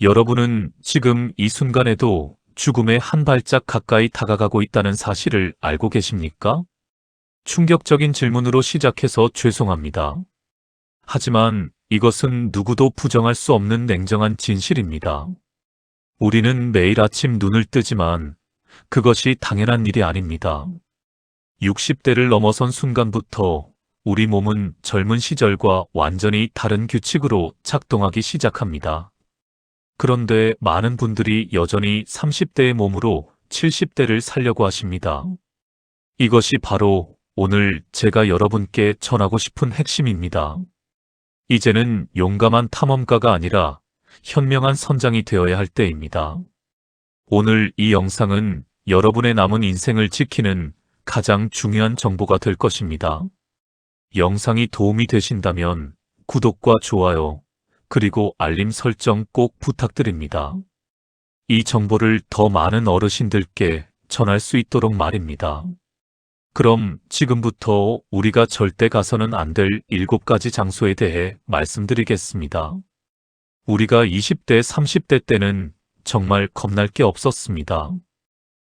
여러분은 지금 이 순간에도 죽음에 한 발짝 가까이 다가가고 있다는 사실을 알고 계십니까? 충격적인 질문으로 시작해서 죄송합니다. 하지만 이것은 누구도 부정할 수 없는 냉정한 진실입니다. 우리는 매일 아침 눈을 뜨지만 그것이 당연한 일이 아닙니다. 60대를 넘어선 순간부터 우리 몸은 젊은 시절과 완전히 다른 규칙으로 작동하기 시작합니다. 그런데 많은 분들이 여전히 30대의 몸으로 70대를 살려고 하십니다. 이것이 바로 오늘 제가 여러분께 전하고 싶은 핵심입니다. 이제는 용감한 탐험가가 아니라 현명한 선장이 되어야 할 때입니다. 오늘 이 영상은 여러분의 남은 인생을 지키는 가장 중요한 정보가 될 것입니다. 영상이 도움이 되신다면 구독과 좋아요, 그리고 알림 설정 꼭 부탁드립니다. 이 정보를 더 많은 어르신들께 전할 수 있도록 말입니다. 그럼 지금부터 우리가 절대 가서는 안 될 7가지 장소에 대해 말씀드리겠습니다. 우리가 20대, 30대 때는 정말 겁날 게 없었습니다.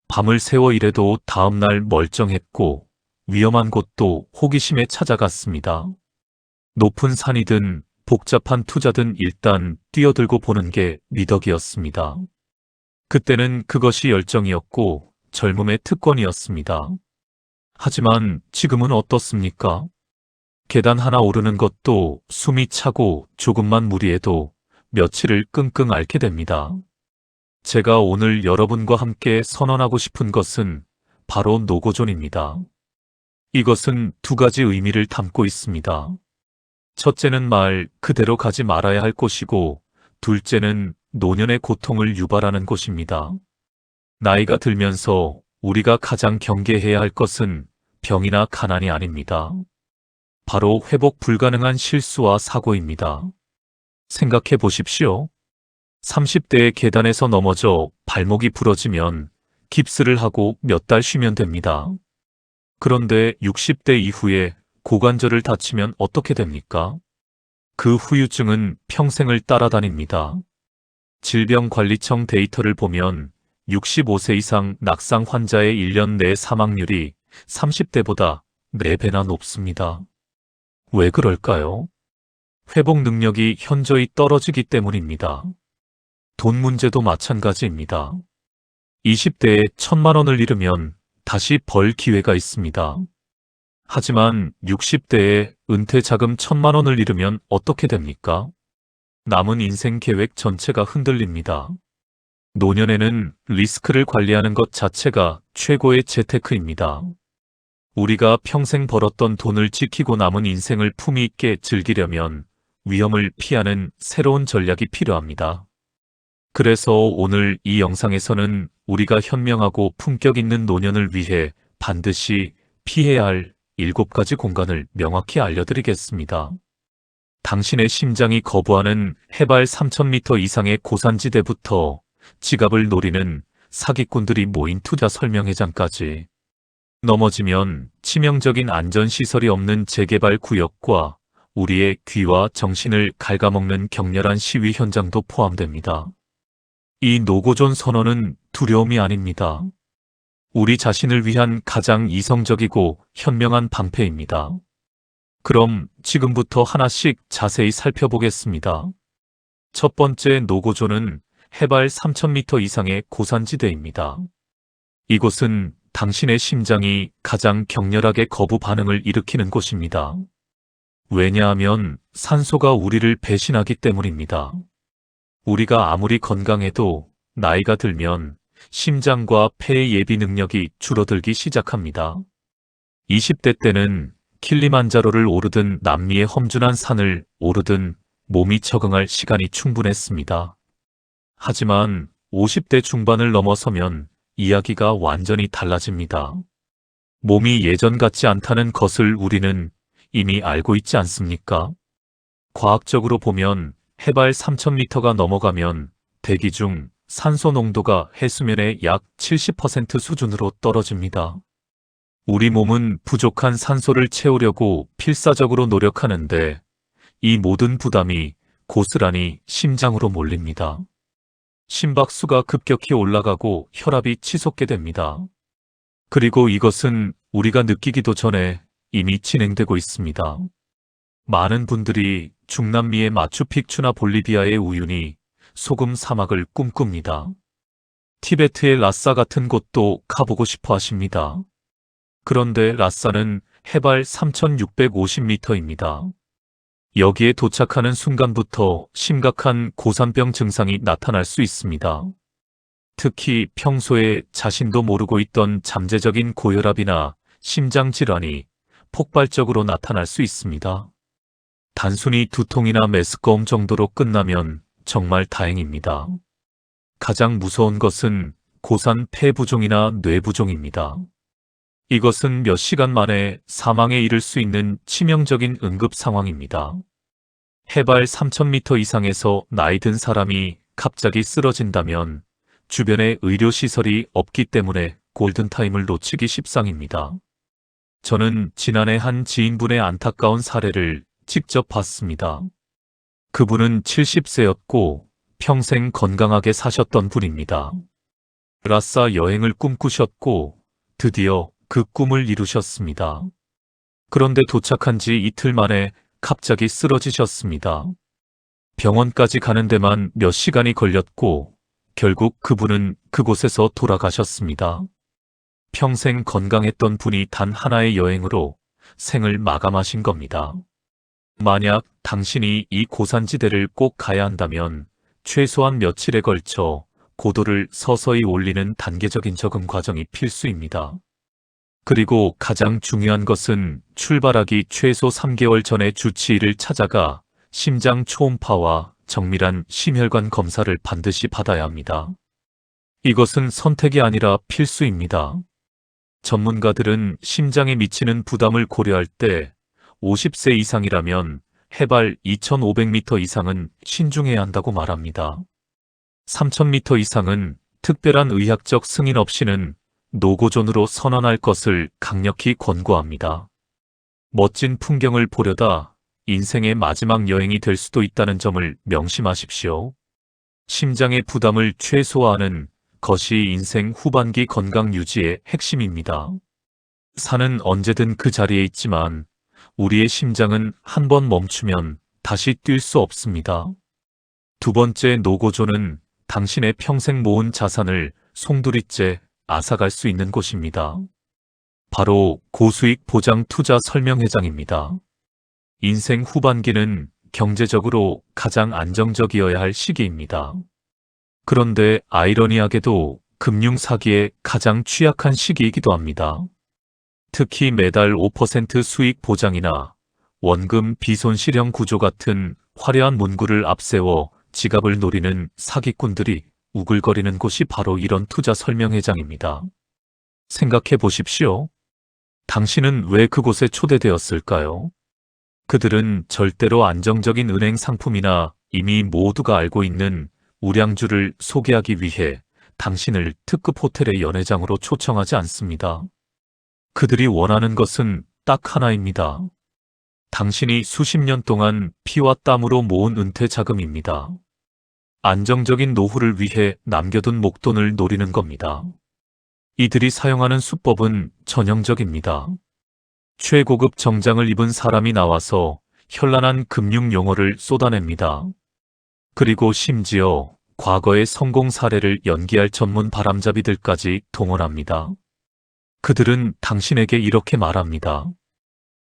밤을 새워 일해도 다음날 멀쩡했고 위험한 곳도 호기심에 찾아갔습니다. 높은 산이든 복잡한 투자든 일단 뛰어들고 보는 게 미덕이었습니다. 그때는 그것이 열정이었고 젊음의 특권이었습니다. 하지만 지금은 어떻습니까? 계단 하나 오르는 것도 숨이 차고 조금만 무리해도 며칠을 끙끙 앓게 됩니다. 제가 오늘 여러분과 함께 선언하고 싶은 것은 바로 노고존입니다. 이것은 2가지 의미를 담고 있습니다. 첫째는 말 그대로 가지 말아야 할 곳이고, 둘째는 노년의 고통을 유발하는 곳입니다. 나이가 들면서 우리가 가장 경계해야 할 것은 병이나 가난이 아닙니다. 바로 회복 불가능한 실수와 사고입니다. 생각해 보십시오. 30대의 계단에서 넘어져 발목이 부러지면 깁스를 하고 몇 달 쉬면 됩니다. 그런데 60대 이후에 고관절을 다치면 어떻게 됩니까? 그 후유증은 평생을 따라다닙니다. 질병관리청 데이터를 보면 65세 이상 낙상 환자의 1년 내 사망률이 30대보다 4배나 높습니다. 왜 그럴까요? 회복 능력이 현저히 떨어지기 때문입니다. 돈 문제도 마찬가지입니다. 20대에 1,000만 원을 잃으면 다시 벌 기회가 있습니다. 하지만 60대에 은퇴 자금 1,000만 원을 잃으면 어떻게 됩니까? 남은 인생 계획 전체가 흔들립니다. 노년에는 리스크를 관리하는 것 자체가 최고의 재테크입니다. 우리가 평생 벌었던 돈을 지키고 남은 인생을 품위 있게 즐기려면 위험을 피하는 새로운 전략이 필요합니다. 그래서 오늘 이 영상에서는 우리가 현명하고 품격 있는 노년을 위해 반드시 피해야 할 7가지 공간을 명확히 알려드리겠습니다. 당신의 심장이 거부하는 해발 3,000m 이상의 고산지대부터 지갑을 노리는 사기꾼들이 모인 투자 설명회장까지, 넘어지면 치명적인 안전시설이 없는 재개발 구역과 우리의 귀와 정신을 갉아먹는 격렬한 시위 현장도 포함됩니다. 이 노고존 선언은 두려움이 아닙니다. 우리 자신을 위한 가장 이성적이고 현명한 방패입니다. 그럼 지금부터 하나씩 자세히 살펴보겠습니다. 첫 번째 노고존은 해발 3,000m 이상의 고산지대입니다. 이곳은 당신의 심장이 가장 격렬하게 거부 반응을 일으키는 곳입니다. 왜냐하면 산소가 우리를 배신하기 때문입니다. 우리가 아무리 건강해도 나이가 들면 심장과 폐의 예비 능력이 줄어들기 시작합니다. 20대 때는 킬리만자로를 오르든 남미의 험준한 산을 오르든 몸이 적응할 시간이 충분했습니다. 하지만 50대 중반을 넘어서면 이야기가 완전히 달라집니다. 몸이 예전 같지 않다는 것을 우리는 이미 알고 있지 않습니까? 과학적으로 보면 해발 3,000m가 넘어가면 대기 중 산소 농도가 해수면의 약 70% 수준으로 떨어집니다. 우리 몸은 부족한 산소를 채우려고 필사적으로 노력하는데 이 모든 부담이 고스란히 심장으로 몰립니다. 심박수가 급격히 올라가고 혈압이 치솟게 됩니다. 그리고 이것은 우리가 느끼기도 전에 이미 진행되고 있습니다. 많은 분들이 중남미의 마추픽추나 볼리비아의 우유니 소금 사막을 꿈꿉니다. 티베트의 라싸 같은 곳도 가보고 싶어 하십니다. 그런데 라싸는 해발 3,650m입니다. 여기에 도착하는 순간부터 심각한 고산병 증상이 나타날 수 있습니다. 특히 평소에 자신도 모르고 있던 잠재적인 고혈압이나 심장질환이 폭발적으로 나타날 수 있습니다. 단순히 두통이나 메스꺼움 정도로 끝나면 정말 다행입니다. 가장 무서운 것은 고산 폐부종이나 뇌부종입니다. 이것은 몇 시간 만에 사망에 이를 수 있는 치명적인 응급 상황입니다. 해발 3,000m 이상에서 나이 든 사람이 갑자기 쓰러진다면 주변에 의료시설이 없기 때문에 골든타임을 놓치기 십상입니다. 저는 지난해 한 지인분의 안타까운 사례를 직접 봤습니다. 그분은 70세였고 평생 건강하게 사셨던 분입니다. 라싸 여행을 꿈꾸셨고 드디어 그 꿈을 이루셨습니다. 그런데 도착한 지 이틀 만에 갑자기 쓰러지셨습니다. 병원까지 가는 데만 몇 시간이 걸렸고 결국 그분은 그곳에서 돌아가셨습니다. 평생 건강했던 분이 단 하나의 여행으로 생을 마감하신 겁니다. 만약 당신이 이 고산지대를 꼭 가야 한다면 최소한 며칠에 걸쳐 고도를 서서히 올리는 단계적인 적응 과정이 필수입니다. 그리고 가장 중요한 것은 출발하기 최소 3개월 전에 주치의를 찾아가 심장 초음파와 정밀한 심혈관 검사를 반드시 받아야 합니다. 이것은 선택이 아니라 필수입니다. 전문가들은 심장에 미치는 부담을 고려할 때 50세 이상이라면 해발 2,500m 이상은 신중해야 한다고 말합니다. 3,000m 이상은 특별한 의학적 승인 없이는 노고존으로 선언할 것을 강력히 권고합니다. 멋진 풍경을 보려다 인생의 마지막 여행이 될 수도 있다는 점을 명심하십시오. 심장의 부담을 최소화하는 것이 인생 후반기 건강 유지의 핵심입니다. 산은 언제든 그 자리에 있지만 우리의 심장은 한 번 멈추면 다시 뛸 수 없습니다. 두 번째 노고존은 당신의 평생 모은 자산을 송두리째 앗아갈 수 있는 곳입니다. 바로 고수익 보장 투자 설명회장입니다. 인생 후반기는 경제적으로 가장 안정적이어야 할 시기입니다. 그런데 아이러니하게도 금융 사기에 가장 취약한 시기이기도 합니다. 특히 매달 5% 수익 보장이나 원금 비손실형 구조 같은 화려한 문구를 앞세워 지갑을 노리는 사기꾼들이 우글거리는 곳이 바로 이런 투자 설명회장입니다. 생각해 보십시오. 당신은 왜 그곳에 초대되었을까요? 그들은 절대로 안정적인 은행 상품이나 이미 모두가 알고 있는 우량주를 소개하기 위해 당신을 특급 호텔의 연회장으로 초청하지 않습니다. 그들이 원하는 것은 딱 하나입니다. 당신이 수십 년 동안 피와 땀으로 모은 은퇴 자금입니다. 안정적인 노후를 위해 남겨둔 목돈을 노리는 겁니다. 이들이 사용하는 수법은 전형적입니다. 최고급 정장을 입은 사람이 나와서 현란한 금융 용어를 쏟아냅니다. 그리고 심지어 과거의 성공 사례를 연기할 전문 바람잡이들까지 동원합니다. 그들은 당신에게 이렇게 말합니다.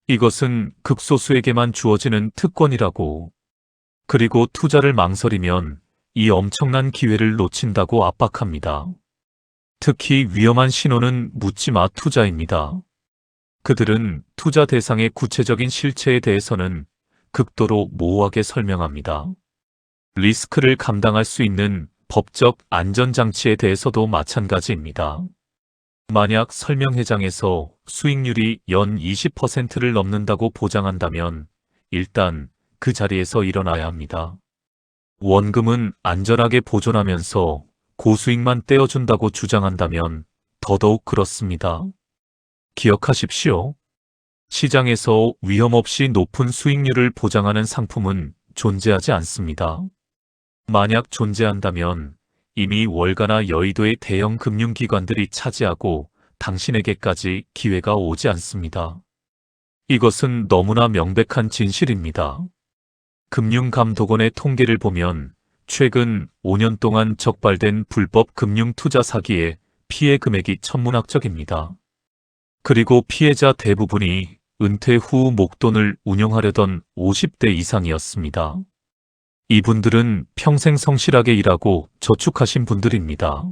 이것은 극소수에게만 주어지는 특권이라고. 그리고 투자를 망설이면 이 엄청난 기회를 놓친다고 압박합니다. 특히 위험한 신호는 묻지마 투자입니다. 그들은 투자 대상의 구체적인 실체에 대해서는 극도로 모호하게 설명합니다. 리스크를 감당할 수 있는 법적 안전장치에 대해서도 마찬가지입니다. 만약 설명회장에서 수익률이 연 20%를 넘는다고 보장한다면 일단 그 자리에서 일어나야 합니다. 원금은 안전하게 보존하면서 고수익만 떼어준다고 주장한다면 더더욱 그렇습니다. 기억하십시오. 시장에서 위험 없이 높은 수익률을 보장하는 상품은 존재하지 않습니다. 만약 존재한다면 이미 월가나 여의도의 대형 금융기관들이 차지하고 당신에게까지 기회가 오지 않습니다. 이것은 너무나 명백한 진실입니다. 금융감독원의 통계를 보면 최근 5년 동안 적발된 불법 금융투자 사기의 피해 금액이 천문학적입니다. 그리고 피해자 대부분이 은퇴 후 목돈을 운용하려던 50대 이상이었습니다. 이분들은 평생 성실하게 일하고 저축하신 분들입니다.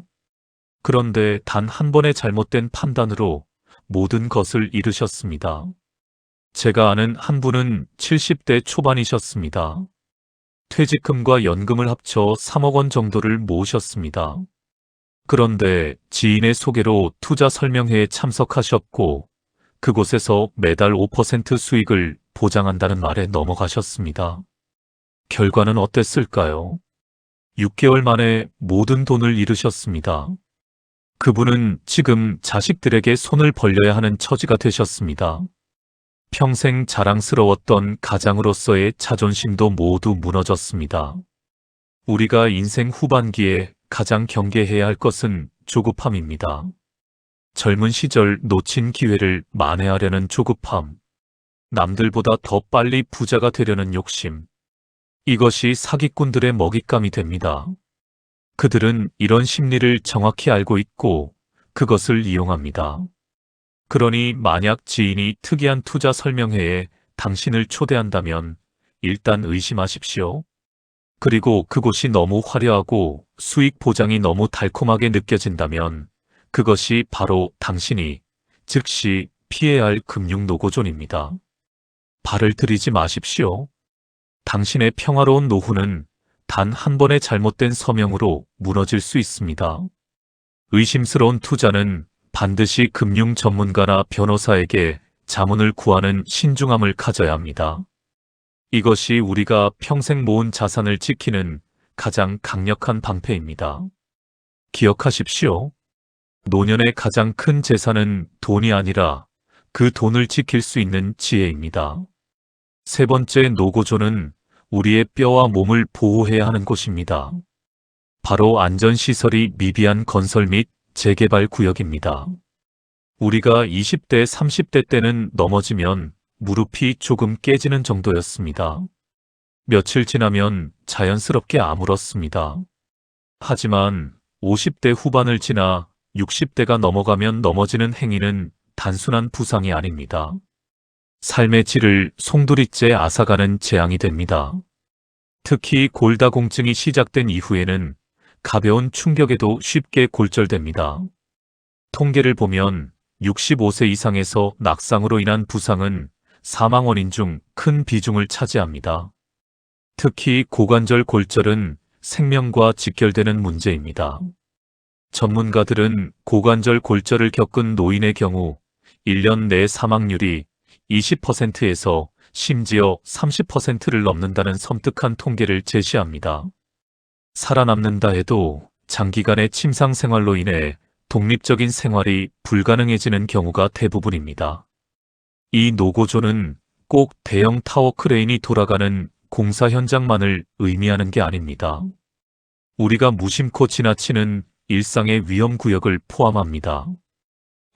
그런데 단 한 번의 잘못된 판단으로 모든 것을 잃으셨습니다. 제가 아는 한 분은 70대 초반이셨습니다. 퇴직금과 연금을 합쳐 3억 원 정도를 모으셨습니다. 그런데 지인의 소개로 투자 설명회에 참석하셨고 그곳에서 매달 5% 수익을 보장한다는 말에 넘어가셨습니다. 결과는 어땠을까요? 6개월 만에 모든 돈을 잃으셨습니다. 그분은 지금 자식들에게 손을 벌려야 하는 처지가 되셨습니다. 평생 자랑스러웠던 가장으로서의 자존심도 모두 무너졌습니다. 우리가 인생 후반기에 가장 경계해야 할 것은 조급함입니다. 젊은 시절 놓친 기회를 만회하려는 조급함, 남들보다 더 빨리 부자가 되려는 욕심, 이것이 사기꾼들의 먹잇감이 됩니다. 그들은 이런 심리를 정확히 알고 있고 그것을 이용합니다. 그러니 만약 지인이 특이한 투자 설명회에 당신을 초대한다면 일단 의심하십시오. 그리고 그곳이 너무 화려하고 수익 보장이 너무 달콤하게 느껴진다면 그것이 바로 당신이 즉시 피해야 할 금융 노고존입니다. 발을 들이지 마십시오. 당신의 평화로운 노후는 단 한 번의 잘못된 서명으로 무너질 수 있습니다. 의심스러운 투자는 반드시 금융 전문가나 변호사에게 자문을 구하는 신중함을 가져야 합니다. 이것이 우리가 평생 모은 자산을 지키는 가장 강력한 방패입니다. 기억하십시오. 노년의 가장 큰 재산은 돈이 아니라 그 돈을 지킬 수 있는 지혜입니다. 세 번째 노고조는 우리의 뼈와 몸을 보호해야 하는 곳입니다. 바로 안전시설이 미비한 건설 및 재개발 구역입니다. 우리가 20대, 30대 때는 넘어지면 무릎이 조금 깨지는 정도였습니다. 며칠 지나면 자연스럽게 아물었습니다. 하지만 50대 후반을 지나 60대가 넘어가면 넘어지는 행위는 단순한 부상이 아닙니다. 삶의 질을 송두리째 앗아가는 재앙이 됩니다. 특히 골다공증이 시작된 이후에는 가벼운 충격에도 쉽게 골절됩니다. 통계를 보면 65세 이상에서 낙상으로 인한 부상은 사망 원인 중 큰 비중을 차지합니다. 특히 고관절 골절은 생명과 직결되는 문제입니다. 전문가들은 고관절 골절을 겪은 노인의 경우 1년 내 사망률이 20%에서 심지어 30%를 넘는다는 섬뜩한 통계를 제시합니다. 살아남는다 해도 장기간의 침상 생활로 인해 독립적인 생활이 불가능해지는 경우가 대부분입니다. 이 노고조는 꼭 대형 타워 크레인이 돌아가는 공사 현장만을 의미하는 게 아닙니다. 우리가 무심코 지나치는 일상의 위험구역을 포함합니다.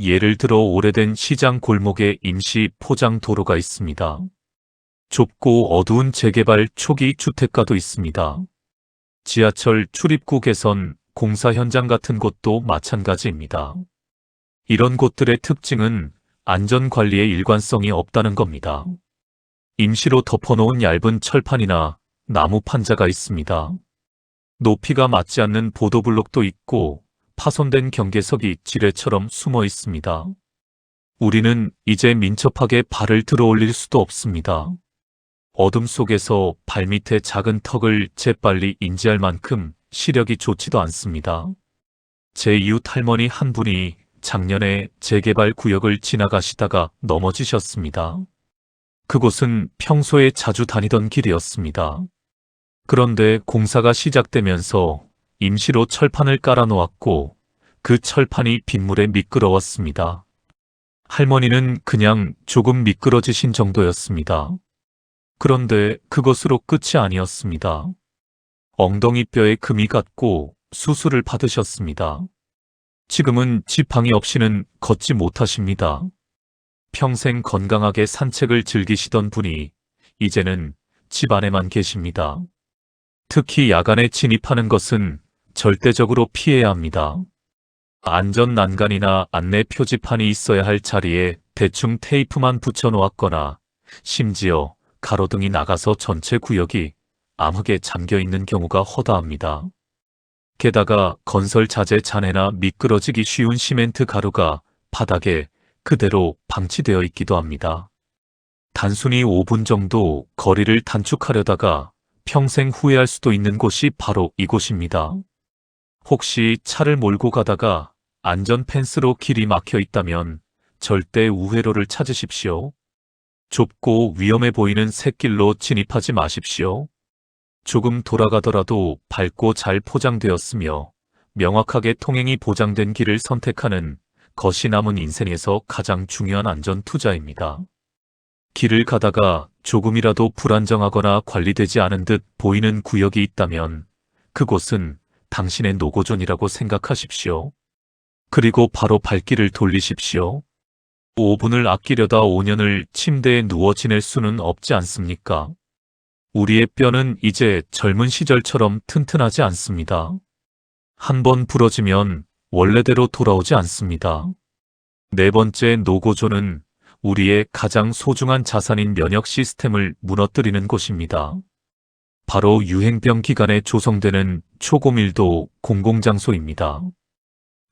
예를 들어 오래된 시장 골목에 임시 포장 도로가 있습니다. 좁고 어두운 재개발 초기 주택가도 있습니다. 지하철 출입구 개선, 공사 현장 같은 곳도 마찬가지입니다. 이런 곳들의 특징은 안전관리의 일관성이 없다는 겁니다. 임시로 덮어놓은 얇은 철판이나 나무 판자가 있습니다. 높이가 맞지 않는 보도블록도 있고 파손된 경계석이 지뢰처럼 숨어 있습니다. 우리는 이제 민첩하게 발을 들어올릴 수도 없습니다. 어둠 속에서 발밑의 작은 턱을 재빨리 인지할 만큼 시력이 좋지도 않습니다. 제 이웃 할머니 한 분이 작년에 재개발 구역을 지나가시다가 넘어지셨습니다. 그곳은 평소에 자주 다니던 길이었습니다. 그런데 공사가 시작되면서 임시로 철판을 깔아놓았고 그 철판이 빗물에 미끄러웠습니다. 할머니는 그냥 조금 미끄러지신 정도였습니다. 그런데 그것으로 끝이 아니었습니다. 엉덩이뼈에 금이 갔고 수술을 받으셨습니다. 지금은 지팡이 없이는 걷지 못하십니다. 평생 건강하게 산책을 즐기시던 분이 이제는 집 안에만 계십니다. 특히 야간에 진입하는 것은 절대적으로 피해야 합니다. 안전 난간이나 안내 표지판이 있어야 할 자리에 대충 테이프만 붙여 놓았거나 심지어 가로등이 나가서 전체 구역이 암흑에 잠겨 있는 경우가 허다합니다. 게다가 건설 자재 잔해나 미끄러지기 쉬운 시멘트 가루가 바닥에 그대로 방치되어 있기도 합니다. 단순히 5분 정도 거리를 단축하려다가 평생 후회할 수도 있는 곳이 바로 이곳입니다. 혹시 차를 몰고 가다가 안전 펜스로 길이 막혀 있다면 절대 우회로를 찾으십시오. 좁고 위험해 보이는 샛길로 진입하지 마십시오. 조금 돌아가더라도 밝고 잘 포장되었으며 명확하게 통행이 보장된 길을 선택하는 것이 남은 인생에서 가장 중요한 안전 투자입니다. 길을 가다가 조금이라도 불안정하거나 관리되지 않은 듯 보이는 구역이 있다면 그곳은 당신의 노고존이라고 생각하십시오. 그리고 바로 발길을 돌리십시오. 5분을 아끼려다 5년을 침대에 누워 지낼 수는 없지 않습니까? 우리의 뼈는 이제 젊은 시절처럼 튼튼하지 않습니다. 한번 부러지면 원래대로 돌아오지 않습니다. 네 번째 노고존은 우리의 가장 소중한 자산인 면역 시스템을 무너뜨리는 곳입니다. 바로 유행병 기간에 조성되는 초고밀도 공공장소입니다.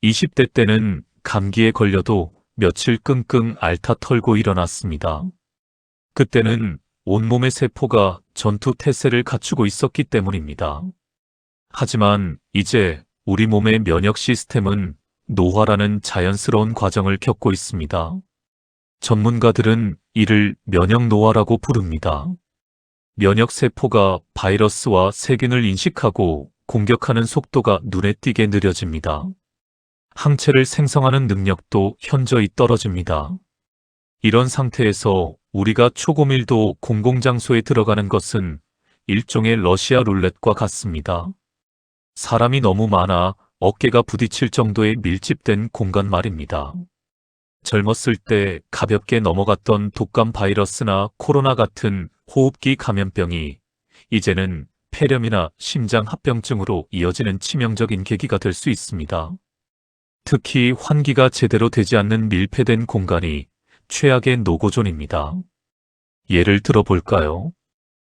20대 때는 감기에 걸려도 며칠 끙끙 앓다 털고 일어났습니다. 그때는 온몸의 세포가 전투 태세를 갖추고 있었기 때문입니다. 하지만 이제 우리 몸의 면역 시스템은 노화라는 자연스러운 과정을 겪고 있습니다. 전문가들은 이를 면역 노화라고 부릅니다. 면역 세포가 바이러스와 세균을 인식하고 공격하는 속도가 눈에 띄게 느려집니다. 항체를 생성하는 능력도 현저히 떨어집니다. 이런 상태에서 우리가 초고밀도 공공장소에 들어가는 것은 일종의 러시아 룰렛과 같습니다. 사람이 너무 많아 어깨가 부딪힐 정도의 밀집된 공간 말입니다. 젊었을 때 가볍게 넘어갔던 독감 바이러스나 코로나 같은 호흡기 감염병이 이제는 폐렴이나 심장합병증으로 이어지는 치명적인 계기가 될 수 있습니다. 특히 환기가 제대로 되지 않는 밀폐된 공간이 최악의 노고존입니다. 예를 들어 볼까요?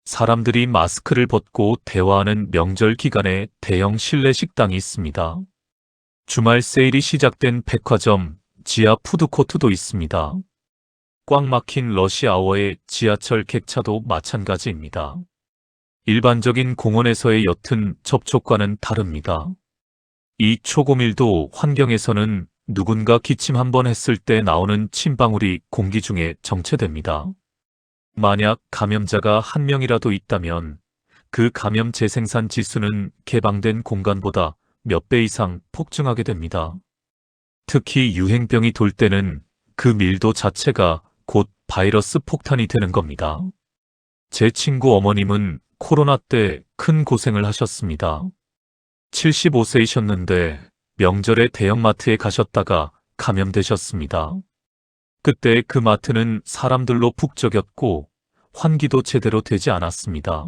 사람들이 마스크를 벗고 대화하는 명절 기간에 대형 실내 식당이 있습니다. 주말 세일이 시작된 백화점, 지하 푸드코트도 있습니다. 꽉 막힌 러시아워의 지하철 객차도 마찬가지입니다. 일반적인 공원에서의 옅은 접촉과는 다릅니다. 이 초고밀도 환경에서는 누군가 기침 한번 했을 때 나오는 침방울이 공기 중에 정체됩니다. 만약 감염자가 한 명이라도 있다면 그 감염 재생산 지수는 개방된 공간보다 몇 배 이상 폭증하게 됩니다. 특히 유행병이 돌 때는 그 밀도 자체가 곧 바이러스 폭탄이 되는 겁니다. 제 친구 어머님은 코로나 때 큰 고생을 하셨습니다. 75세이셨는데 명절에 대형마트에 가셨다가 감염되셨습니다. 그때 그 마트는 사람들로 북적였고 환기도 제대로 되지 않았습니다.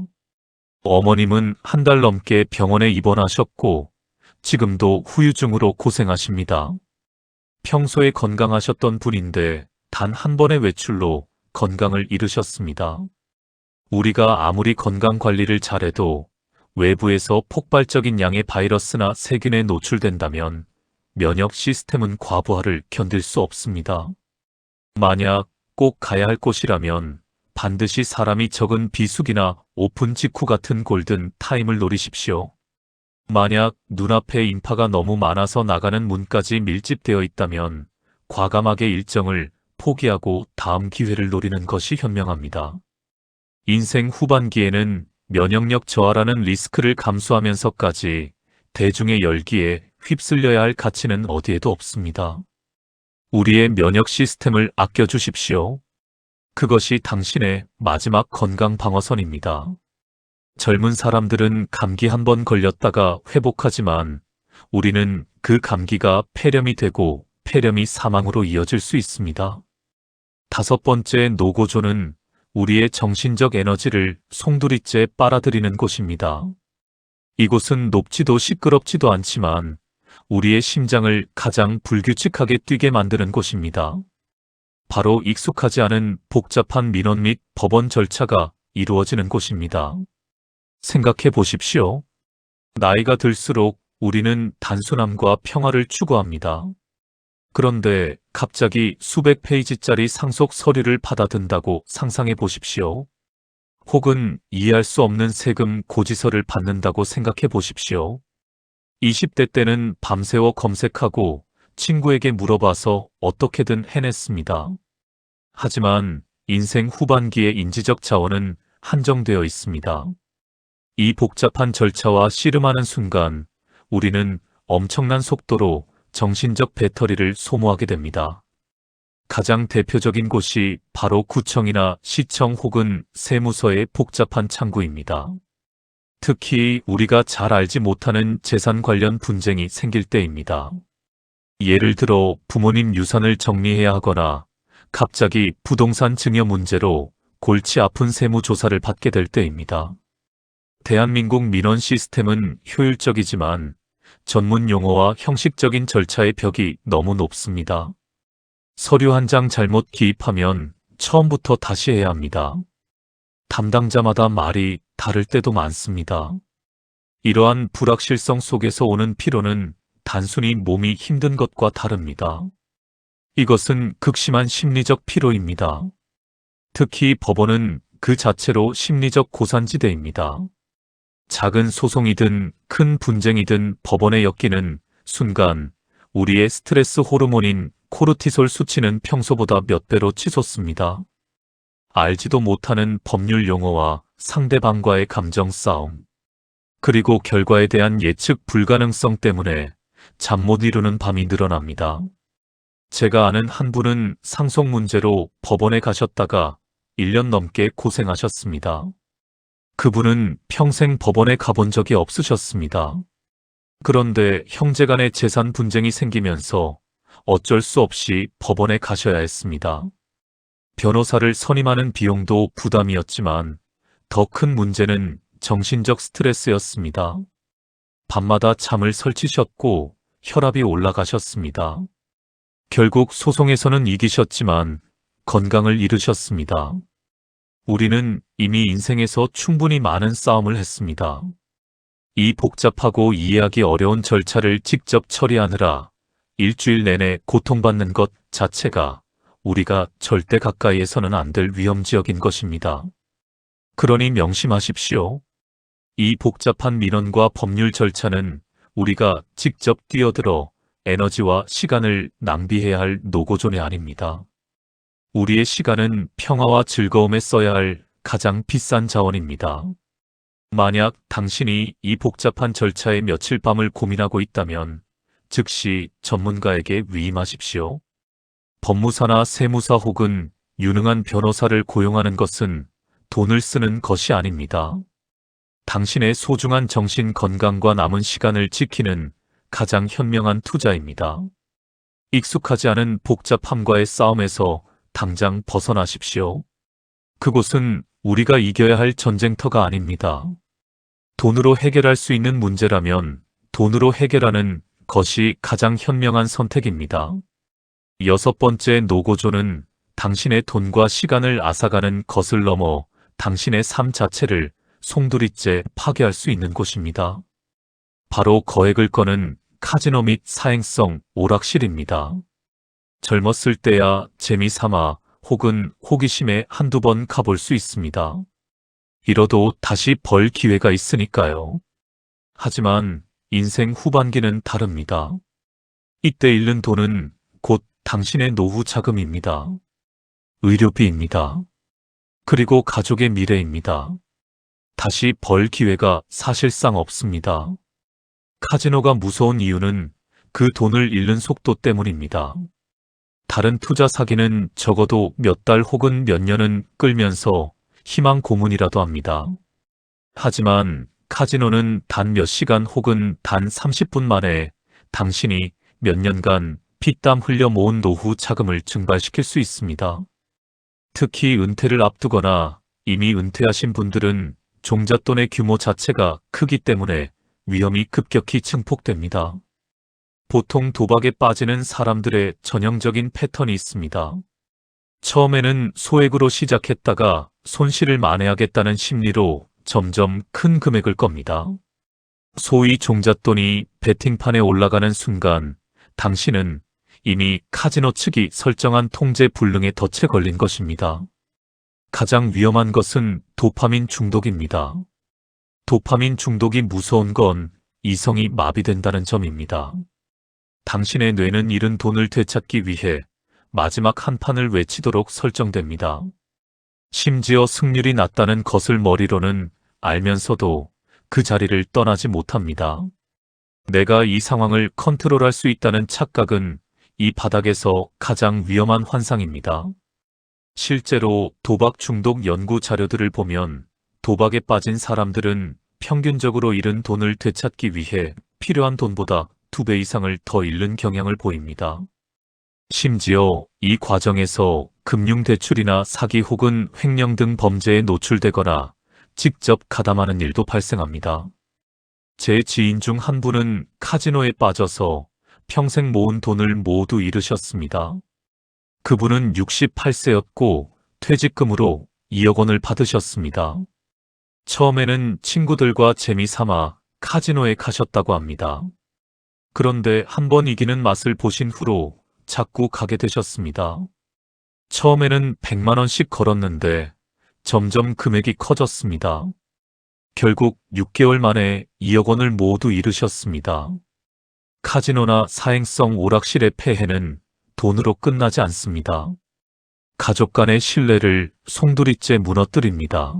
어머님은 한 달 넘게 병원에 입원하셨고 지금도 후유증으로 고생하십니다. 평소에 건강하셨던 분인데 단 한 번의 외출로 건강을 잃으셨습니다. 우리가 아무리 건강 관리를 잘해도 외부에서 폭발적인 양의 바이러스나 세균에 노출된다면 면역 시스템은 과부하를 견딜 수 없습니다. 만약 꼭 가야 할 곳이라면 반드시 사람이 적은 비수기나 오픈 직후 같은 골든 타임을 노리십시오. 만약 눈앞에 인파가 너무 많아서 나가는 문까지 밀집되어 있다면 과감하게 일정을 포기하고 다음 기회를 노리는 것이 현명합니다. 인생 후반기에는 면역력 저하라는 리스크를 감수하면서까지 대중의 열기에 휩쓸려야 할 가치는 어디에도 없습니다. 우리의 면역 시스템을 아껴주십시오. 그것이 당신의 마지막 건강 방어선입니다. 젊은 사람들은 감기 한 번 걸렸다가 회복하지만 우리는 그 감기가 폐렴이 되고 폐렴이 사망으로 이어질 수 있습니다. 다섯 번째 노고조는 우리의 정신적 에너지를 송두리째 빨아들이는 곳입니다. 이곳은 높지도 시끄럽지도 않지만 우리의 심장을 가장 불규칙하게 뛰게 만드는 곳입니다. 바로 익숙하지 않은 복잡한 민원 및 법원 절차가 이루어지는 곳입니다. 생각해 보십시오. 나이가 들수록 우리는 단순함과 평화를 추구합니다. 그런데 갑자기 수백 페이지짜리 상속 서류를 받아든다고 상상해 보십시오. 혹은 이해할 수 없는 세금 고지서를 받는다고 생각해 보십시오. 20대 때는 밤새워 검색하고 친구에게 물어봐서 어떻게든 해냈습니다. 하지만 인생 후반기의 인지적 자원은 한정되어 있습니다. 이 복잡한 절차와 씨름하는 순간 우리는 엄청난 속도로 정신적 배터리를 소모하게 됩니다. 가장 대표적인 곳이 바로 구청이나 시청 혹은 세무서의 복잡한 창구입니다. 특히 우리가 잘 알지 못하는 재산 관련 분쟁이 생길 때입니다. 예를 들어 부모님 유산을 정리해야 하거나 갑자기 부동산 증여 문제로 골치 아픈 세무조사를 받게 될 때입니다. 대한민국 민원 시스템은 효율적이지만 전문 용어와 형식적인 절차의 벽이 너무 높습니다. 서류 한 장 잘못 기입하면 처음부터 다시 해야 합니다. 담당자마다 말이 다를 때도 많습니다. 이러한 불확실성 속에서 오는 피로는 단순히 몸이 힘든 것과 다릅니다. 이것은 극심한 심리적 피로입니다. 특히 법원은 그 자체로 심리적 고산지대입니다. 작은 소송이든 큰 분쟁이든 법원에 엮이는 순간 우리의 스트레스 호르몬인 코르티솔 수치는 평소보다 몇 배로 치솟습니다. 알지도 못하는 법률 용어와 상대방과의 감정 싸움, 그리고 결과에 대한 예측 불가능성 때문에 잠 못 이루는 밤이 늘어납니다. 제가 아는 한 분은 상속 문제로 법원에 가셨다가 1년 넘게 고생하셨습니다. 그분은 평생 법원에 가본 적이 없으셨습니다. 그런데 형제간의 재산 분쟁이 생기면서 어쩔 수 없이 법원에 가셔야 했습니다. 변호사를 선임하는 비용도 부담이었지만 더 큰 문제는 정신적 스트레스였습니다. 밤마다 잠을 설치셨고 혈압이 올라가셨습니다. 결국 소송에서는 이기셨지만 건강을 잃으셨습니다. 우리는 이미 인생에서 충분히 많은 싸움을 했습니다. 이 복잡하고 이해하기 어려운 절차를 직접 처리하느라 일주일 내내 고통받는 것 자체가 우리가 절대 가까이에서는 안 될 위험지역인 것입니다. 그러니 명심하십시오. 이 복잡한 민원과 법률 절차는 우리가 직접 뛰어들어 에너지와 시간을 낭비해야 할 노고존이 아닙니다. 우리의 시간은 평화와 즐거움에 써야 할 가장 비싼 자원입니다. 만약 당신이 이 복잡한 절차에 며칠 밤을 고민하고 있다면 즉시 전문가에게 위임하십시오. 법무사나 세무사 혹은 유능한 변호사를 고용하는 것은 돈을 쓰는 것이 아닙니다. 당신의 소중한 정신 건강과 남은 시간을 지키는 가장 현명한 투자입니다. 익숙하지 않은 복잡함과의 싸움에서 당장 벗어나십시오. 그곳은 우리가 이겨야 할 전쟁터가 아닙니다. 돈으로 해결할 수 있는 문제라면 돈으로 해결하는 것이 가장 현명한 선택입니다. 여섯 번째 노고조는 당신의 돈과 시간을 앗아가는 것을 넘어 당신의 삶 자체를 송두리째 파괴할 수 있는 곳입니다. 바로 거액을 거는 카지노 및 사행성 오락실입니다. 젊었을 때야 재미삼아 혹은 호기심에 한두 번 가볼 수 있습니다. 이뤄도 다시 벌 기회가 있으니까요. 하지만 인생 후반기는 다릅니다. 이때 잃는 돈은 곧 당신의 노후 자금입니다. 의료비입니다. 그리고 가족의 미래입니다. 다시 벌 기회가 사실상 없습니다. 카지노가 무서운 이유는 그 돈을 잃는 속도 때문입니다. 다른 투자 사기는 적어도 몇 달 혹은 몇 년은 끌면서 희망 고문이라도 합니다. 하지만 카지노는 단 몇 시간 혹은 단 30분 만에 당신이 몇 년간 피땀 흘려 모은 노후 자금을 증발시킬 수 있습니다. 특히 은퇴를 앞두거나 이미 은퇴하신 분들은 종잣돈의 규모 자체가 크기 때문에 위험이 급격히 증폭됩니다. 보통 도박에 빠지는 사람들의 전형적인 패턴이 있습니다. 처음에는 소액으로 시작했다가 손실을 만회하겠다는 심리로 점점 큰 금액을 겁니다. 소위 종잣돈이 베팅판에 올라가는 순간 당신은 이미 카지노 측이 설정한 통제 불능의 덫에 걸린 것입니다. 가장 위험한 것은 도파민 중독입니다. 도파민 중독이 무서운 건 이성이 마비된다는 점입니다. 당신의 뇌는 잃은 돈을 되찾기 위해 마지막 한 판을 외치도록 설정됩니다. 심지어 승률이 낮다는 것을 머리로는 알면서도 그 자리를 떠나지 못합니다. 내가 이 상황을 컨트롤할 수 있다는 착각은 이 바닥에서 가장 위험한 환상입니다. 실제로 도박 중독 연구 자료들을 보면 도박에 빠진 사람들은 평균적으로 잃은 돈을 되찾기 위해 필요한 돈보다 2배 이상을 더 잃는 경향을 보입니다. 심지어 이 과정에서 금융대출이나 사기 혹은 횡령 등 범죄에 노출되거나 직접 가담하는 일도 발생합니다. 제 지인 중 한 분은 카지노에 빠져서 평생 모은 돈을 모두 잃으셨습니다. 그분은 68세였고 퇴직금으로 2억 원을 받으셨습니다. 처음에는 친구들과 재미삼아 카지노에 가셨다고 합니다. 그런데 한번 이기는 맛을 보신 후로 자꾸 가게 되셨습니다. 처음에는 100만 원씩 걸었는데 점점 금액이 커졌습니다. 결국 6개월 만에 2억 원을 모두 잃으셨습니다. 카지노나 사행성 오락실의 폐해는 돈으로 끝나지 않습니다. 가족 간의 신뢰를 송두리째 무너뜨립니다.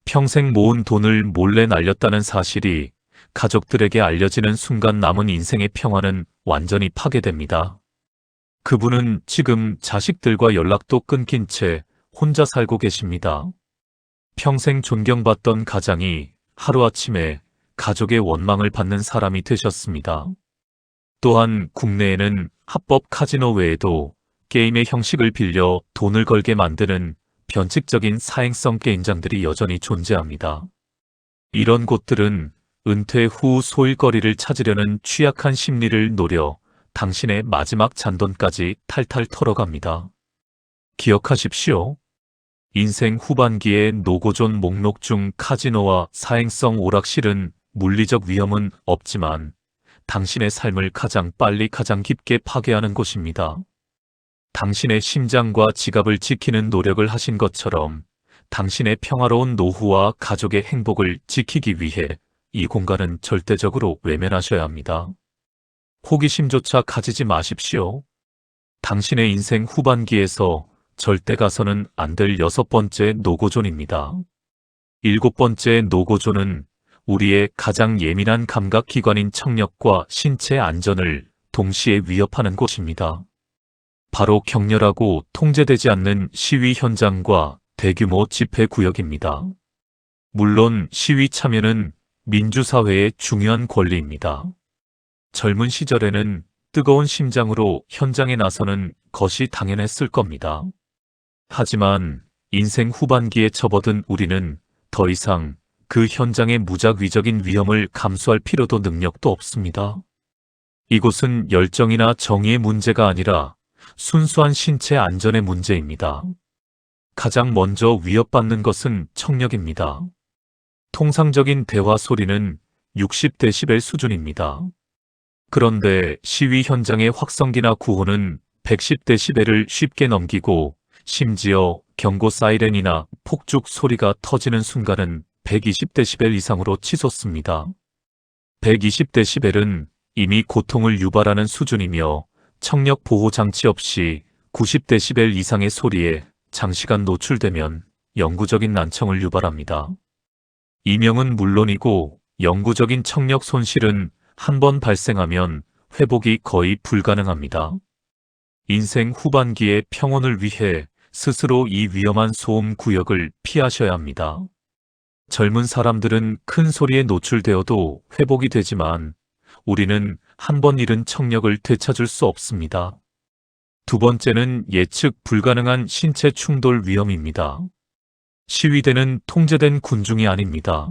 평생 모은 돈을 몰래 날렸다는 사실이 가족들에게 알려지는 순간 남은 인생의 평화는 완전히 파괴됩니다. 그분은 지금 자식들과 연락도 끊긴 채 혼자 살고 계십니다. 평생 존경받던 가장이 하루아침에 가족의 원망을 받는 사람이 되셨습니다. 또한 국내에는 합법 카지노 외에도 게임의 형식을 빌려 돈을 걸게 만드는 변칙적인 사행성 게임장들이 여전히 존재합니다. 이런 곳들은 은퇴 후 소일거리를 찾으려는 취약한 심리를 노려 당신의 마지막 잔돈까지 탈탈 털어갑니다. 기억하십시오. 인생 후반기의 노고존 목록 중 카지노와 사행성 오락실은 물리적 위험은 없지만 당신의 삶을 가장 빨리 가장 깊게 파괴하는 곳입니다. 당신의 심장과 지갑을 지키는 노력을 하신 것처럼 당신의 평화로운 노후와 가족의 행복을 지키기 위해 이 공간은 절대적으로 외면하셔야 합니다. 호기심조차 가지지 마십시오. 당신의 인생 후반기에서 절대 가서는 안 될 6번째 노고존입니다. 7번째 노고존은 우리의 가장 예민한 감각기관인 청력과 신체 안전을 동시에 위협하는 곳입니다. 바로 격렬하고 통제되지 않는 시위 현장과 대규모 집회 구역입니다. 물론 시위 참여는 민주사회의 중요한 권리입니다. 젊은 시절에는 뜨거운 심장으로 현장에 나서는 것이 당연했을 겁니다. 하지만 인생 후반기에 접어든 우리는 더 이상 그 현장의 무작위적인 위험을 감수할 필요도 능력도 없습니다. 이곳은 열정이나 정의의 문제가 아니라 순수한 신체 안전의 문제입니다. 가장 먼저 위협받는 것은 청력입니다. 통상적인 대화 소리는 60데시벨 수준입니다. 그런데 시위 현장의 확성기나 구호는 110데시벨을 쉽게 넘기고 심지어 경고 사이렌이나 폭죽 소리가 터지는 순간은 120데시벨 이상으로 치솟습니다. 120데시벨은 이미 고통을 유발하는 수준이며 청력 보호 장치 없이 90데시벨 이상의 소리에 장시간 노출되면 영구적인 난청을 유발합니다. 이명은 물론이고 영구적인 청력 손실은 한 번 발생하면 회복이 거의 불가능합니다. 인생 후반기의 평온을 위해 스스로 이 위험한 소음 구역을 피하셔야 합니다. 젊은 사람들은 큰 소리에 노출되어도 회복이 되지만 우리는 한 번 잃은 청력을 되찾을 수 없습니다. 두 번째는 예측 불가능한 신체 충돌 위험입니다. 시위대는 통제된 군중이 아닙니다.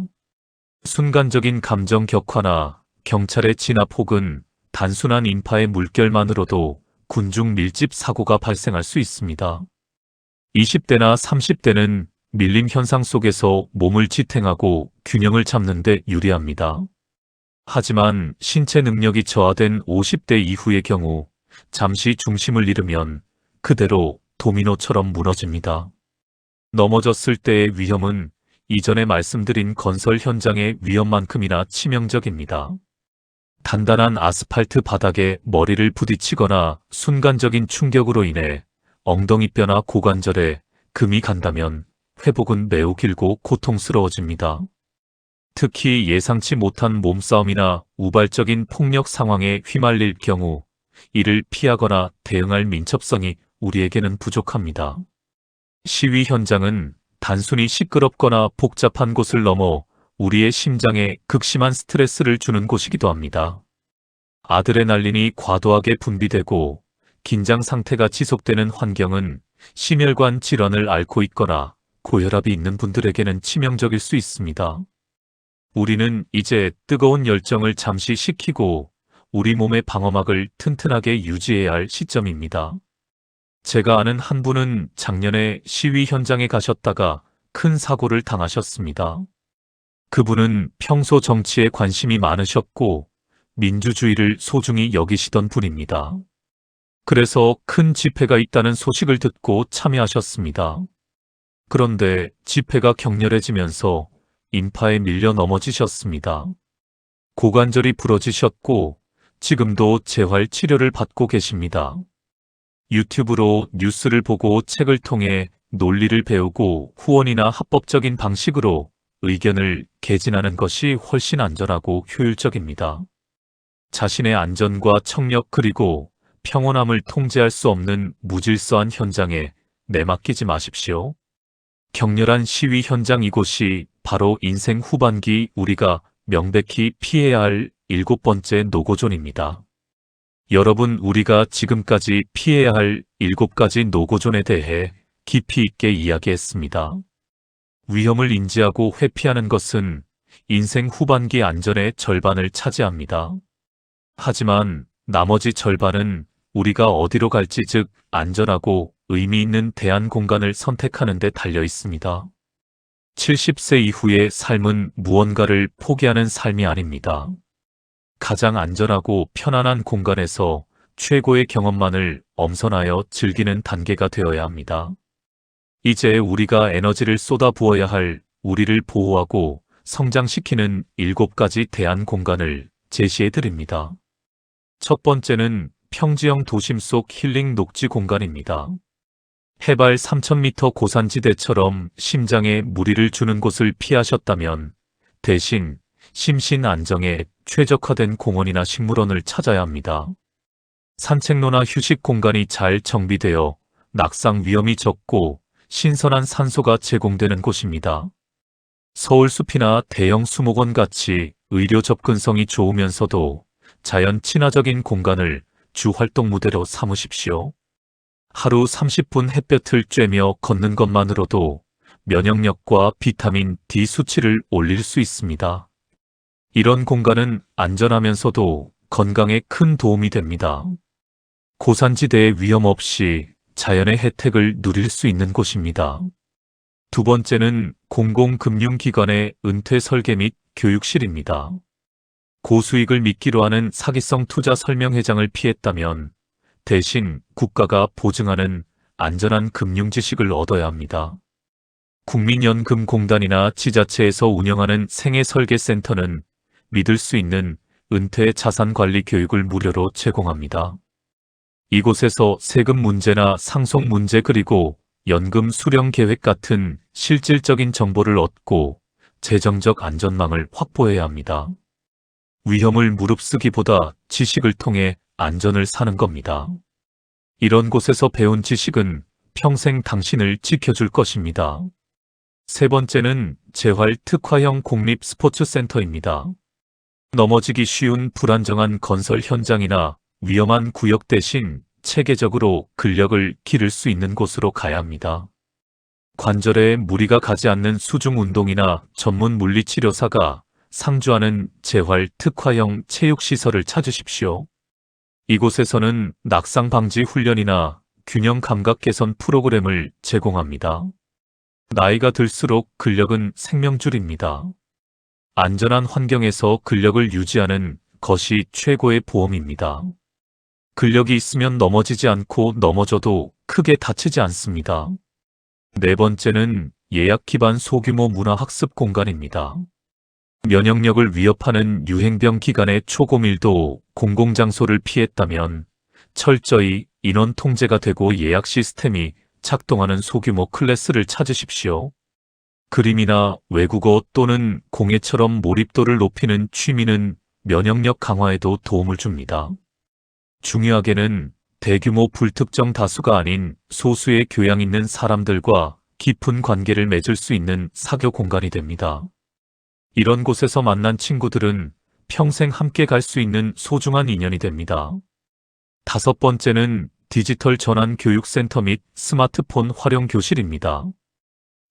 순간적인 감정 격화나 경찰의 진압 혹은 단순한 인파의 물결만으로도 군중 밀집 사고가 발생할 수 있습니다. 20대나 30대는 밀림 현상 속에서 몸을 지탱하고 균형을 잡는 데 유리합니다. 하지만 신체 능력이 저하된 50대 이후의 경우 잠시 중심을 잃으면 그대로 도미노처럼 무너집니다. 넘어졌을 때의 위험은 이전에 말씀드린 건설 현장의 위험만큼이나 치명적입니다. 단단한 아스팔트 바닥에 머리를 부딪히거나 순간적인 충격으로 인해 엉덩이뼈나 고관절에 금이 간다면 회복은 매우 길고 고통스러워집니다. 특히 예상치 못한 몸싸움이나 우발적인 폭력 상황에 휘말릴 경우 이를 피하거나 대응할 민첩성이 우리에게는 부족합니다. 시위 현장은 단순히 시끄럽거나 복잡한 곳을 넘어 우리의 심장에 극심한 스트레스를 주는 곳이기도 합니다. 아드레날린이 과도하게 분비되고 긴장 상태가 지속되는 환경은 심혈관 질환을 앓고 있거나 고혈압이 있는 분들에게는 치명적일 수 있습니다. 우리는 이제 뜨거운 열정을 잠시 식히고 우리 몸의 방어막을 튼튼하게 유지해야 할 시점입니다. 제가 아는 한 분은 작년에 시위 현장에 가셨다가 큰 사고를 당하셨습니다. 그분은 평소 정치에 관심이 많으셨고 민주주의를 소중히 여기시던 분입니다. 그래서 큰 집회가 있다는 소식을 듣고 참여하셨습니다. 그런데 집회가 격렬해지면서 인파에 밀려 넘어지셨습니다. 고관절이 부러지셨고 지금도 재활 치료를 받고 계십니다. 유튜브로 뉴스를 보고 책을 통해 논리를 배우고 후원이나 합법적인 방식으로 의견을 개진하는 것이 훨씬 안전하고 효율적입니다. 자신의 안전과 청력 그리고 평온함을 통제할 수 없는 무질서한 현장에 내맡기지 마십시오. 격렬한 시위 현장 이곳이 바로 인생 후반기 우리가 명백히 피해야 할 7번째 노고존입니다. 여러분, 우리가 지금까지 피해야 할 7가지 노고존에 대해 깊이 있게 이야기했습니다. 위험을 인지하고 회피하는 것은 인생 후반기 안전의 절반을 차지합니다. 하지만 나머지 절반은 우리가 어디로 갈지, 즉 안전하고 의미 있는 대안 공간을 선택하는 데 달려 있습니다. 70세 이후의 삶은 무언가를 포기하는 삶이 아닙니다. 가장 안전하고 편안한 공간에서 최고의 경험만을 엄선하여 즐기는 단계가 되어야 합니다. 이제 우리가 에너지를 쏟아부어야 할 우리를 보호하고 성장시키는 7가지 대안 공간을 제시해 드립니다. 첫 번째는 평지형 도심 속 힐링 녹지 공간입니다. 해발 3000m 고산지대처럼 심장에 무리를 주는 곳을 피하셨다면 대신 심신 안정에 최적화된 공원이나 식물원을 찾아야 합니다. 산책로나 휴식 공간이 잘 정비되어 낙상 위험이 적고 신선한 산소가 제공되는 곳입니다. 서울숲이나 대형 수목원 같이 의료 접근성이 좋으면서도 자연 친화적인 공간을 주 활동 무대로 삼으십시오. 하루 30분 햇볕을 쬐며 걷는 것만으로도 면역력과 비타민 D 수치를 올릴 수 있습니다. 이런 공간은 안전하면서도 건강에 큰 도움이 됩니다. 고산지대의 위험 없이 자연의 혜택을 누릴 수 있는 곳입니다. 두 번째는 공공금융기관의 은퇴 설계 및 교육실입니다. 고수익을 미끼로 하는 사기성 투자 설명회장을 피했다면 대신 국가가 보증하는 안전한 금융 지식을 얻어야 합니다. 국민연금공단이나 지자체에서 운영하는 생애설계센터는 믿을 수 있는 은퇴 자산관리 교육을 무료로 제공합니다. 이곳에서 세금 문제나 상속 문제 그리고 연금 수령 계획 같은 실질적인 정보를 얻고 재정적 안전망을 확보해야 합니다. 위험을 무릅쓰기보다 지식을 통해 안전을 사는 겁니다. 이런 곳에서 배운 지식은 평생 당신을 지켜줄 것입니다. 세 번째는 재활 특화형 공립 스포츠센터입니다. 넘어지기 쉬운 불안정한 건설 현장이나 위험한 구역 대신 체계적으로 근력을 기를 수 있는 곳으로 가야 합니다. 관절에 무리가 가지 않는 수중 운동이나 전문 물리치료사가 상주하는 재활 특화형 체육시설을 찾으십시오. 이곳에서는 낙상 방지 훈련이나 균형 감각 개선 프로그램을 제공합니다. 나이가 들수록 근력은 생명줄입니다. 안전한 환경에서 근력을 유지하는 것이 최고의 보험입니다. 근력이 있으면 넘어지지 않고 넘어져도 크게 다치지 않습니다. 네 번째는 예약 기반 소규모 문화학습 공간입니다. 면역력을 위협하는 유행병 기간의 초고밀도 공공장소를 피했다면 철저히 인원 통제가 되고 예약 시스템이 작동하는 소규모 클래스를 찾으십시오. 그림이나 외국어 또는 공예처럼 몰입도를 높이는 취미는 면역력 강화에도 도움을 줍니다. 중요하게는 대규모 불특정 다수가 아닌 소수의 교양 있는 사람들과 깊은 관계를 맺을 수 있는 사교 공간이 됩니다. 이런 곳에서 만난 친구들은 평생 함께 갈 수 있는 소중한 인연이 됩니다. 다섯 번째는 디지털 전환 교육센터 및 스마트폰 활용 교실입니다.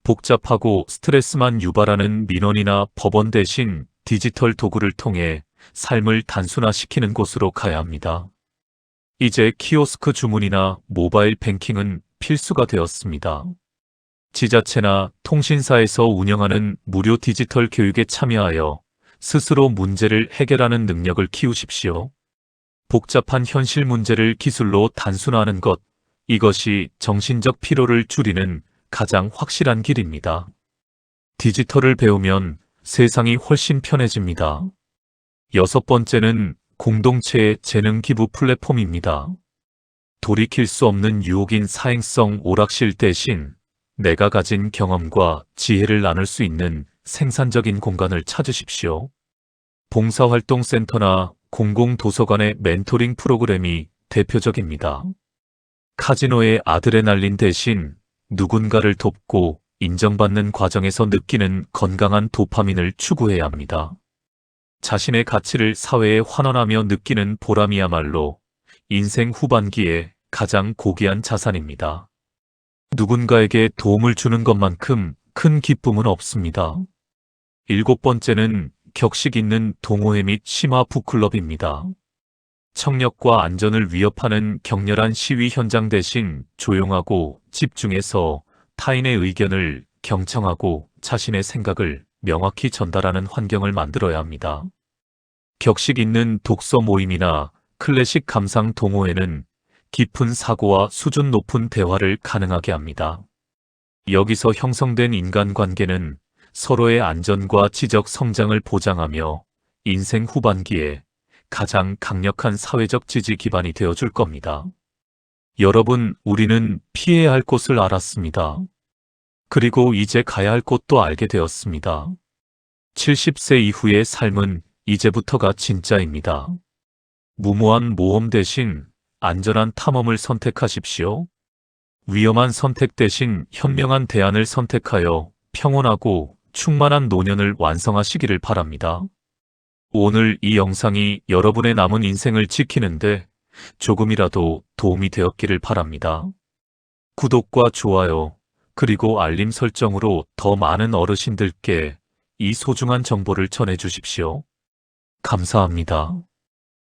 복잡하고 스트레스만 유발하는 민원이나 법원 대신 디지털 도구를 통해 삶을 단순화시키는 곳으로 가야 합니다. 이제 키오스크 주문이나 모바일 뱅킹은 필수가 되었습니다. 지자체나 통신사에서 운영하는 무료 디지털 교육에 참여하여 스스로 문제를 해결하는 능력을 키우십시오. 복잡한 현실 문제를 기술로 단순화하는 것, 이것이 정신적 피로를 줄이는 가장 확실한 길입니다. 디지털을 배우면 세상이 훨씬 편해집니다. 여섯 번째는 공동체의 재능 기부 플랫폼입니다. 돌이킬 수 없는 유혹인 사행성 오락실 대신 내가 가진 경험과 지혜를 나눌 수 있는 생산적인 공간을 찾으십시오. 봉사활동센터나 공공도서관의 멘토링 프로그램이 대표적입니다. 카지노의 아드레날린 대신 누군가를 돕고 인정받는 과정에서 느끼는 건강한 도파민을 추구해야 합니다. 자신의 가치를 사회에 환원하며 느끼는 보람이야말로 인생 후반기에 가장 고귀한 자산입니다. 누군가에게 도움을 주는 것만큼 큰 기쁨은 없습니다. 일곱 번째는 격식 있는 동호회 및 심화 북클럽입니다. 청력과 안전을 위협하는 격렬한 시위 현장 대신 조용하고 집중해서 타인의 의견을 경청하고 자신의 생각을 명확히 전달하는 환경을 만들어야 합니다. 격식 있는 독서 모임이나 클래식 감상 동호회는 깊은 사고와 수준 높은 대화를 가능하게 합니다. 여기서 형성된 인간관계는 서로의 안전과 지적 성장을 보장하며 인생 후반기에 가장 강력한 사회적 지지 기반이 되어줄 겁니다. 여러분, 우리는 피해야 할 곳을 알았습니다. 그리고 이제 가야 할 곳도 알게 되었습니다. 70세 이후의 삶은 이제부터가 진짜입니다. 무모한 모험 대신 안전한 탐험을 선택하십시오. 위험한 선택 대신 현명한 대안을 선택하여 평온하고 충만한 노년을 완성하시기를 바랍니다. 오늘 이 영상이 여러분의 남은 인생을 지키는데 조금이라도 도움이 되었기를 바랍니다. 구독과 좋아요, 그리고 알림 설정으로 더 많은 어르신들께 이 소중한 정보를 전해 주십시오. 감사합니다.